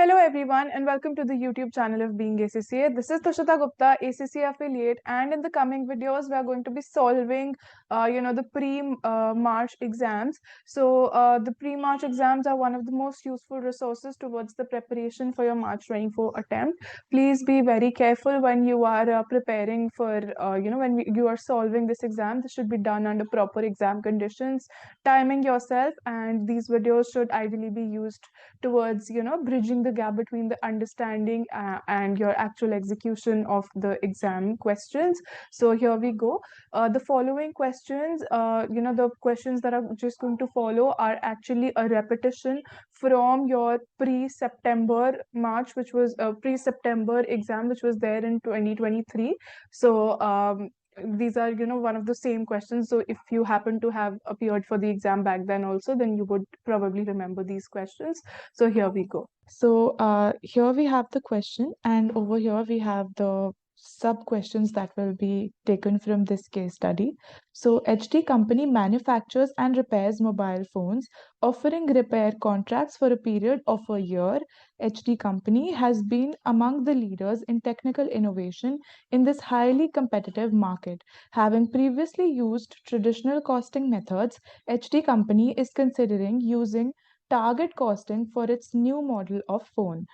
Hello everyone and welcome to the YouTube channel of BeingACCA. This is Tushita Gupta, ACCA affiliate, and in the coming videos we are going to be solving the pre-March exams. So the pre-March exams are one of the most useful resources towards the preparation for your March 24 attempt. Please be very careful when you are preparing for you are solving this exam. This should be done under proper exam conditions, timing yourself, and these videos should ideally be used towards bridging the gap between the understanding and your actual execution of the exam questions. So here we go. The following questions, the questions that are just going to follow are actually a repetition from your pre-September March, which was a pre-September exam, which was there in 2023. So these are one of the same questions. So if you happen to have appeared for the exam back then also, then you would probably remember these questions. So here we go. So here we have the question, and over here we have the sub questions that will be taken from this case study. So HD company manufactures and repairs mobile phones, offering repair contracts for a period of a year. HD company has been among the leaders in technical innovation in this highly competitive market. Having previously used traditional costing methods, HD company is considering using target costing for its new model of phone.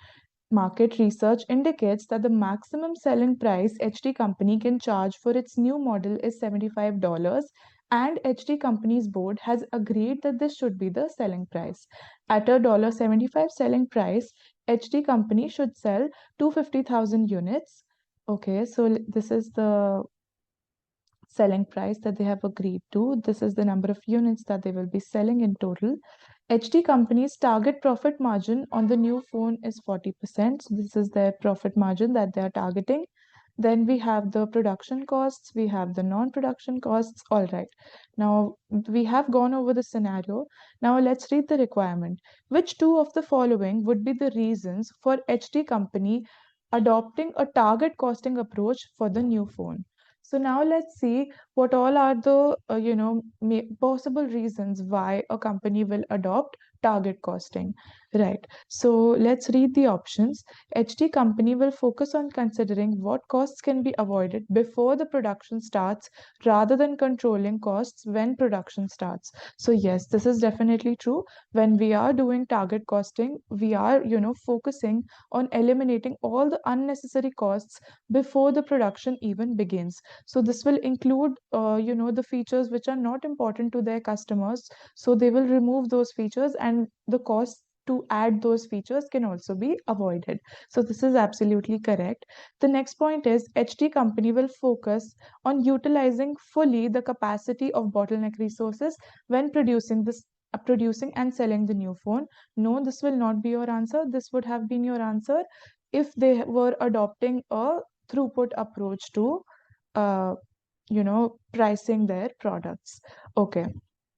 Market research indicates that the maximum selling price HD company can charge for its new model is $75, and HD company's board has agreed that this should be the selling price. At a $75 selling price, HD company should sell 250,000 units. Okay, so this is the selling price that they have agreed to. This is the number of units that they will be selling in total. HD company's target profit margin on the new phone is 40%. So this is their profit margin that they are targeting. Then we have the production costs, we have the non-production costs. All right. Now we have gone over the scenario. Now let's read the requirement. Which two of the following would be the reasons for HD company adopting a target costing approach for the new phone? So now let's see what all are the possible reasons why a company will adopt target costing. Right. So let's read the options. HD company will focus on considering what costs can be avoided before the production starts rather than controlling costs when production starts. So yes, this is definitely true. When we are doing target costing, we are focusing on eliminating all the unnecessary costs before the production even begins. So this will include the features which are not important to their customers, so they will remove those features, and the cost to add those features can also be avoided. So this is absolutely correct. The next point is HD company will focus on utilizing fully the capacity of bottleneck resources when producing and selling the new phone. No, this will not be your answer. This would have been your answer if they were adopting a throughput approach to uh, pricing their products. Okay.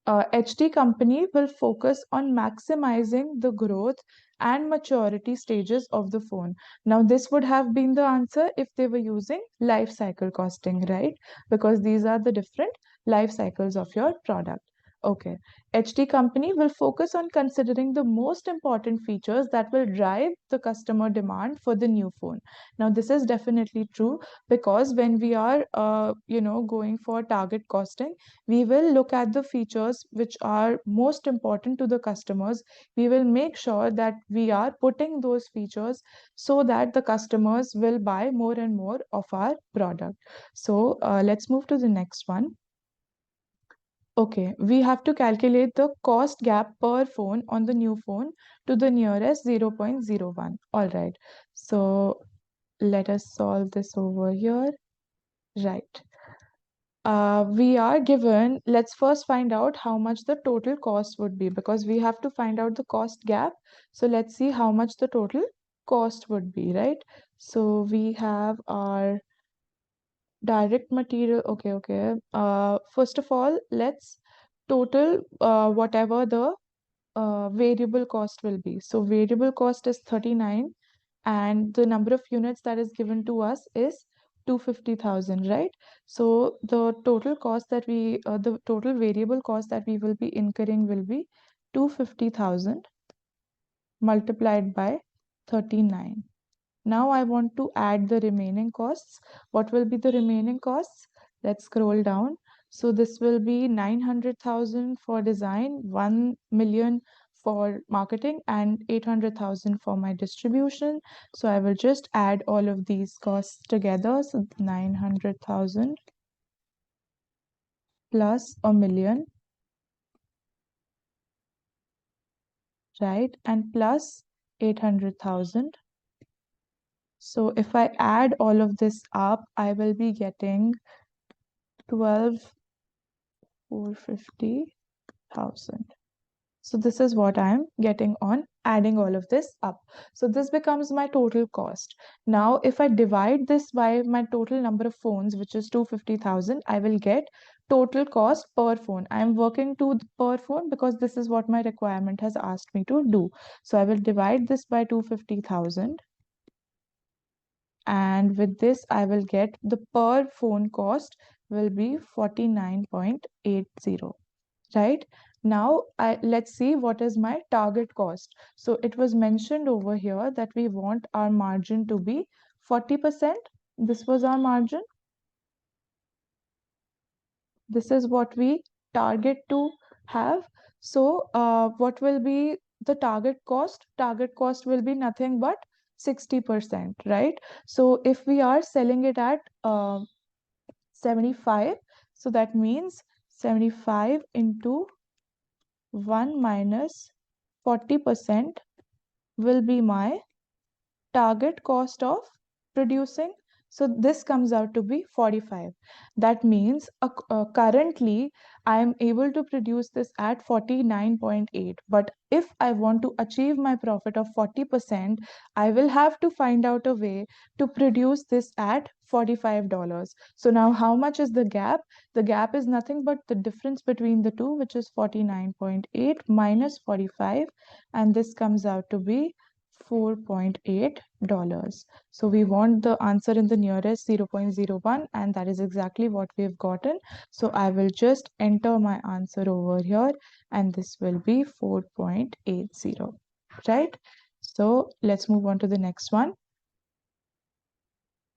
HD company will focus on maximizing the growth and maturity stages of the phone. Now, this would have been the answer if they were using life cycle costing, right? Because these are the different life cycles of your product. Okay. HD company will focus on considering the most important features that will drive the customer demand for the new phone. Now, this is definitely true because when we are, going for target costing, we will look at the features which are most important to the customers. We will make sure that we are putting those features so that the customers will buy more and more of our product. So let's move to the next one. Okay, we have to calculate the cost gap per phone on the new phone to the nearest 0.01. All right, so let us solve this over here. Right. We are given, let's first find out how much the total cost would be because we have to find out the cost gap. So let's see how much the total cost would be, right? So we have our direct material. Okay. First of all, let's total whatever the variable cost will be. So variable cost is 39 and the number of units that is given to us is 250,000, right? So the total cost that the total variable cost that we will be incurring will be 250,000 multiplied by 39. Now I want to add the remaining costs. What will be the remaining costs? Let's scroll down. So this will be 900,000 for design, 1 million for marketing, and 800,000 for my distribution. So I will just add all of these costs together. So 900,000 plus a million, right? And plus 800,000. So if I add all of this up, I will be getting 12,450,000. So this is what I'm getting on adding all of this up. So this becomes my total cost. Now, if I divide this by my total number of phones, which is 250,000, I will get total cost per phone. I am working to per phone because this is what my requirement has asked me to do. So I will divide this by 250,000. And with this, I will get the per phone cost will be 49.80. Right? Now, let's see what is my target cost. So it was mentioned over here that we want our margin to be 40%. This was our margin. This is what we target to have. So what will be the target cost? Target cost will be nothing but 60%, right? So if we are selling it at 75, so that means 75 into 1 minus 40% will be my target cost of producing. So this comes out to be 45. That means currently I am able to produce this at 49.8. But if I want to achieve my profit of 40%, I will have to find out a way to produce this at $45. So now how much is the gap? The gap is nothing but the difference between the two, which is 49.8 minus 45. And this comes out to be $4.8. So we want the answer in the nearest 0.01, and that is exactly what we've gotten. So I will just enter my answer over here, and this will be 4.80, right? So let's move on to the next one.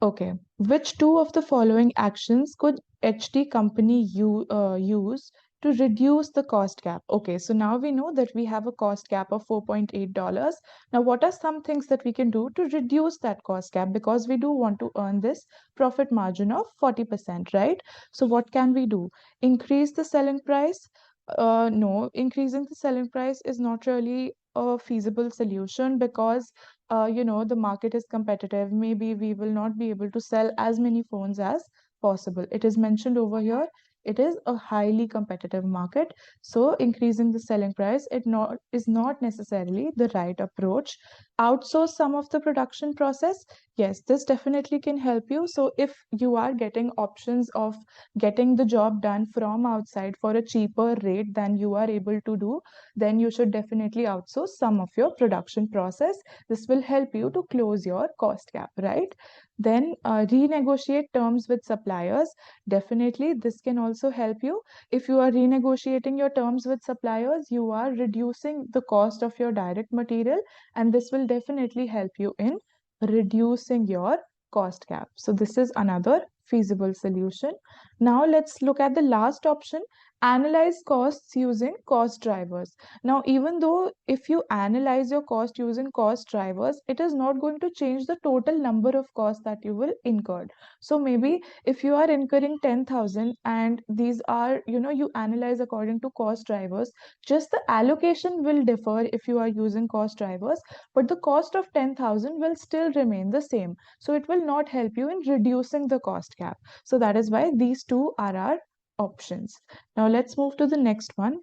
Okay, which two of the following actions could HD company use to reduce the cost gap? Okay, so now we know that we have a cost gap of $4.8. Now, what are some things that we can do to reduce that cost gap? Because we do want to earn this profit margin of 40%, right? So what can we do? Increase the selling price? No, increasing the selling price is not really a feasible solution because the market is competitive. Maybe we will not be able to sell as many phones as possible. It is mentioned over here. It is a highly competitive market. So increasing the selling price is not necessarily the right approach. Outsource some of the production process. Yes, this definitely can help you. So if you are getting options of getting the job done from outside for a cheaper rate than you are able to do, then you should definitely outsource some of your production process. This will help you to close your cost gap, right? Then renegotiate terms with suppliers. Definitely, this can also help you. If you are renegotiating your terms with suppliers, you are reducing the cost of your direct material, and this will definitely help you in reducing your cost gap. So this is another feasible solution. Now let's look at the last option, analyze costs using cost drivers. Now, even though if you analyze your cost using cost drivers, it is not going to change the total number of costs that you will incur. So maybe if you are incurring 10,000 and these are, you analyze according to cost drivers, just the allocation will differ if you are using cost drivers, but the cost of 10,000 will still remain the same. So it will not help you in reducing the cost gap. So that is why these two are our options. Now let's move to the next one.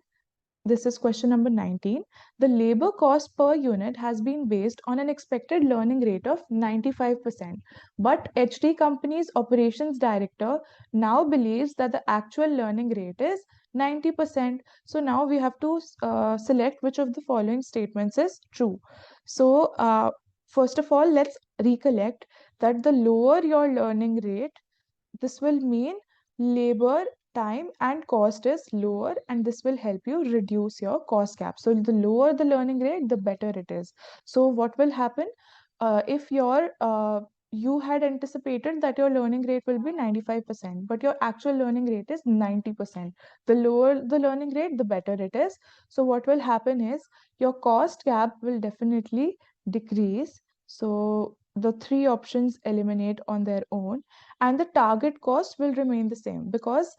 This is question number 19. The labor cost per unit has been based on an expected learning rate of 95%. But HD Company's operations director now believes that the actual learning rate is 90%. So now we have to select which of the following statements is true. So first of all, let's recollect that the lower your learning rate, this will mean labor, time and cost is lower, and this will help you reduce your cost gap. So the lower the learning rate, the better it is. So what will happen? if you had anticipated that your learning rate will be 95%, but your actual learning rate is 90%. The lower the learning rate, the better it is. So what will happen is your cost gap will definitely decrease. So the three options eliminate on their own, and the target cost will remain the same, because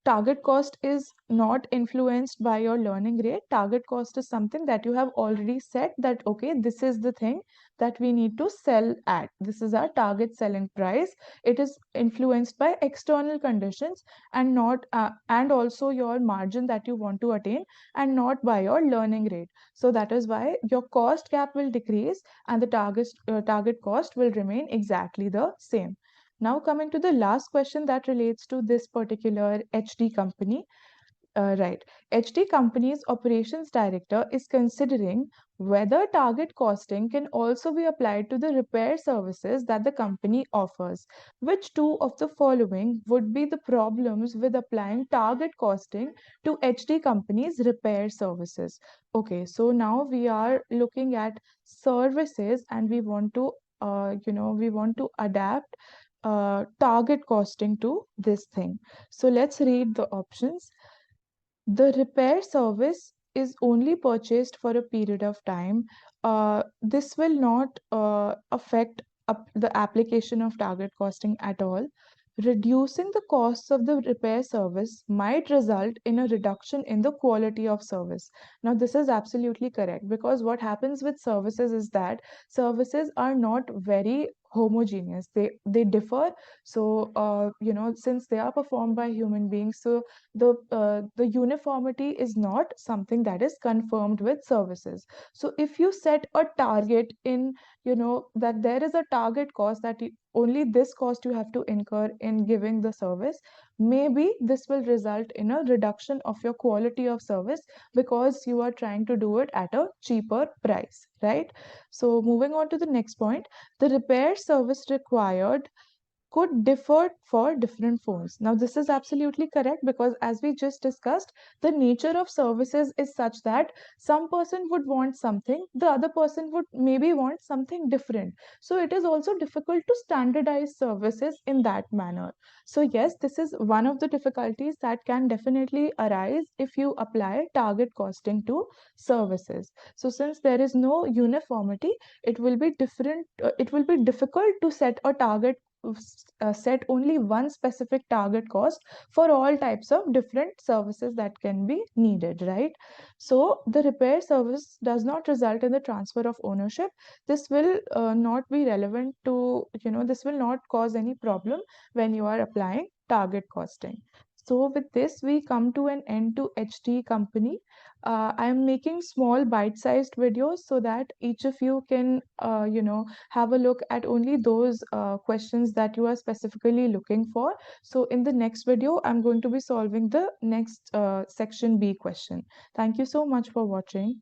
target cost is not influenced by your learning rate. Target cost is something that you have already set, that okay, this is the thing that we need to sell at, this is our target selling price. It is influenced by external conditions, and not and also your margin that you want to attain, and not by your learning rate. So that is why your cost gap will decrease, and the target cost will remain exactly the same. Now coming to the last question that relates to this particular HD company. Right. HD Company's operations director is considering whether target costing can also be applied to the repair services that the company offers. Which two of the following would be the problems with applying target costing to HD Company's repair services? Okay, so now we are looking at services, and we want to we want to adapt target costing to this thing. So let's read the options. The repair service is only purchased for a period of time. This will not affect the application of target costing at all. Reducing the costs of the repair service might result in a reduction in the quality of service. Now, this is absolutely correct, because what happens with services is that services are not very homogeneous. They differ. So since they are performed by human beings, so the uniformity is not something that is confirmed with services. So if you set a target in, that there is a target cost, that only this cost you have to incur in giving the service, maybe this will result in a reduction of your quality of service, because you are trying to do it at a cheaper price, right? So moving on to the next point, the repair service required could differ for different phones. Now, this is absolutely correct, because as we just discussed, the nature of services is such that some person would want something, the other person would maybe want something different. So it is also difficult to standardize services in that manner. So yes, this is one of the difficulties that can definitely arise if you apply target costing to services. So since there is no uniformity, it will be difficult to set a target, set only one specific target cost for all types of different services that can be needed, right? So the repair service does not result in the transfer of ownership. This will not be relevant to, this will not cause any problem when you are applying target costing. So with this, we come to an end to HD company. I am making small bite-sized videos so that each of you can, have a look at only those questions that you are specifically looking for. So in the next video, I'm going to be solving the next section B question. Thank you so much for watching.